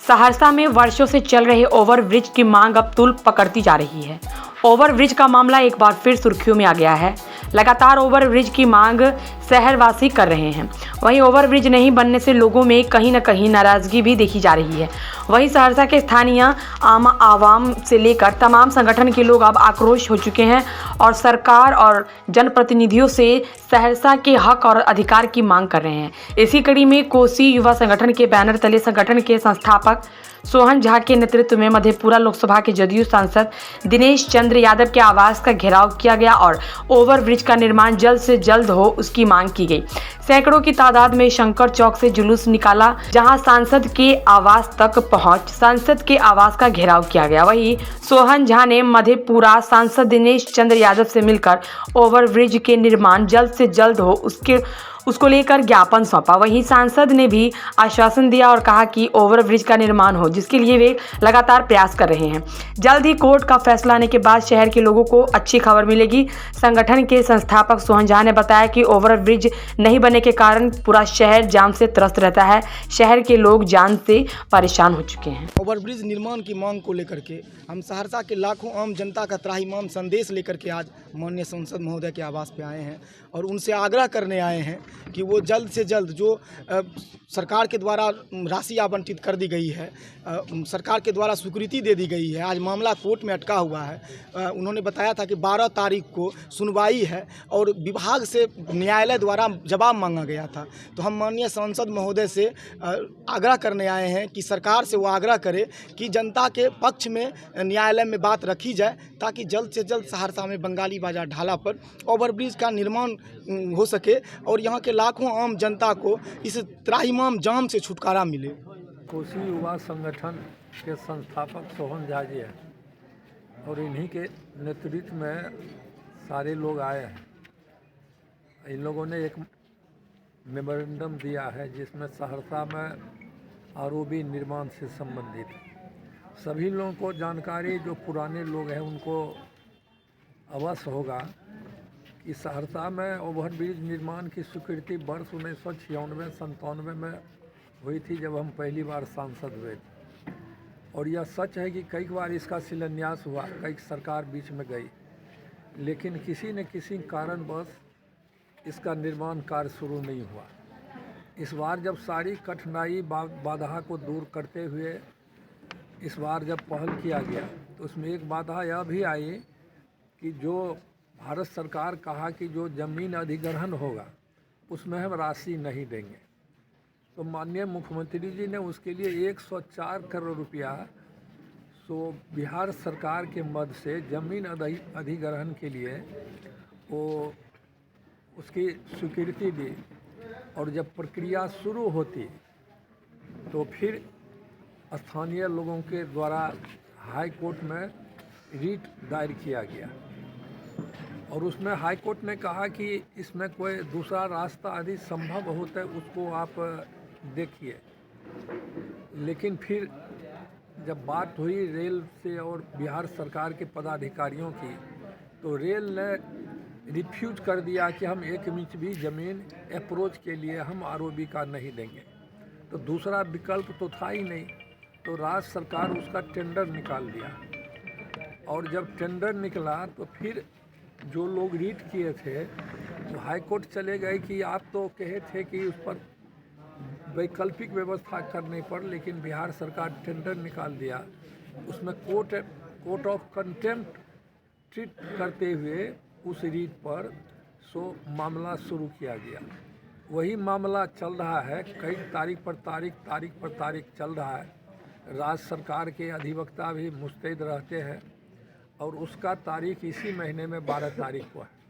सहरसा में वर्षों से चल रहे ओवरब्रिज की मांग अब तूल पकड़ती जा रही है। ओवरब्रिज का मामला एक बार फिर सुर्खियों में आ गया है। लगातार ओवरब्रिज की मांग शहरवासी कर रहे हैं। वहीं ओवरब्रिज नहीं बनने से लोगों में कहीं न कहीं नाराजगी भी देखी जा रही है। वहीं सहरसा के स्थानीय आम आवाम से लेकर तमाम संगठन के लोग अब आक्रोश हो चुके हैं और सरकार और जनप्रतिनिधियों से सहरसा के हक और अधिकार की मांग कर रहे हैं। इसी कड़ी में कोसी युवा संगठन के बैनर तले संगठन के संस्थापक सोहन झा के नेतृत्व में मधेपुरा लोकसभा के जदयू सांसद दिनेश चंद्र यादव के आवास का घेराव किया गया और ओवरब्रिज का निर्माण जल्द से जल्द हो उसकी मांग की गई। सैकड़ों की तादाद में शंकर चौक से जुलूस निकाला, जहां सांसद के आवास तक पहुंच सांसद के आवास का घेराव किया गया। वहीं सोहन झा ने मधेपुरा सांसद दिनेश चंद्र यादव से मिलकर ओवरब्रिज के निर्माण जल्द से जल्द हो उसको लेकर ज्ञापन सौंपा। वहीं सांसद ने भी आश्वासन दिया और कहा कि ओवरब्रिज का निर्माण हो, जिसके लिए वे लगातार प्रयास कर रहे हैं। जल्द ही कोर्ट का फैसला आने के बाद शहर के लोगों को अच्छी खबर मिलेगी। संगठन के संस्थापक सोहन झा ने बताया कि ओवरब्रिज नहीं बनने के कारण पूरा शहर जाम से त्रस्त रहता है। शहर के लोग जान से परेशान हो चुके हैं। ओवरब्रिज निर्माण की मांग को लेकर के हम सहरसा के लाखों आम जनता का त्राहिमाम संदेश लेकर के आज माननीय सांसद महोदय के आवास पे आए हैं और उनसे आग्रह करने आए हैं कि वो जल्द से जल्द जो सरकार के द्वारा राशि आवंटित कर दी गई है, सरकार के द्वारा स्वीकृति दे दी गई है, आज मामला कोर्ट में अटका हुआ है। उन्होंने बताया था कि 12 तारीख को सुनवाई है और विभाग से न्यायालय द्वारा जवाब मांगा गया था। तो हम माननीय सांसद महोदय से आग्रह करने आए हैं कि सरकार से वो आग्रह करे कि जनता के पक्ष में न्यायालय में बात रखी जाए, ताकि जल्द से जल्द सहरसा में बंगाली बाजार ढाला पर ओवरब्रिज का निर्माण हो सके और यहाँ के लाखों आम जनता को इस त्राहिमाम जाम से छुटकारा मिले। कोसी युवा संगठन के संस्थापक सोहन झा जी हैं और इन्हीं के नेतृत्व में सारे लोग आए हैं। इन लोगों ने एक मेमोरेंडम दिया है जिसमें सहरसा में आरओबी निर्माण से संबंधित सभी लोगों को जानकारी, जो पुराने लोग हैं उनको अवश्य होगा कि सहरसा में ओवरब्रिज निर्माण की स्वीकृति वर्ष 1996-97 में हुई थी, जब हम पहली बार सांसद हुए थे। और यह सच है कि कई बार इसका शिलान्यास हुआ, कई सरकार बीच में गई, लेकिन किसी न किसी कारणवश इसका निर्माण कार्य शुरू नहीं हुआ। इस बार जब सारी कठिनाई बाधा को दूर करते हुए इस बार जब पहल किया गया, तो उसमें एक बाधा यह भी आई कि जो भारत सरकार कहा कि जो ज़मीन अधिग्रहण होगा उसमें हम राशि नहीं देंगे। तो माननीय मुख्यमंत्री जी ने उसके लिए 104 करोड़ रुपया बिहार सरकार के मद से ज़मीन अधिग्रहण के लिए वो उसकी स्वीकृति दी। और जब प्रक्रिया शुरू होती तो फिर स्थानीय लोगों के द्वारा हाई कोर्ट में रीट दायर किया गया और उसमें हाई कोर्ट ने कहा कि इसमें कोई दूसरा रास्ता यदि संभव होता है उसको आप देखिए। लेकिन फिर जब बात हुई रेल से और बिहार सरकार के पदाधिकारियों की, तो रेल ने रिफ्यूज कर दिया कि हम 1 इंच भी ज़मीन अप्रोच के लिए हम आरओबी का नहीं देंगे। तो दूसरा विकल्प तो था ही नहीं, तो राज्य सरकार उसका टेंडर निकाल दिया। और जब टेंडर निकला तो फिर जो लोग रीट किए थे तो हाई कोर्ट चले गए कि आप तो कहे थे कि उस पर वैकल्पिक व्यवस्था करने पर, लेकिन बिहार सरकार टेंडर निकाल दिया। उसमें कोर्ट ऑफ कंटेम्प्ट ट्रीट करते हुए उस रीट पर मामला शुरू किया गया। वही मामला चल रहा है, कई तारीख पर तारीख चल रहा है। राज्य सरकार के अधिवक्ता भी मुस्तैद रहते हैं और उसका तारीख इसी महीने में 12 तारीख को है।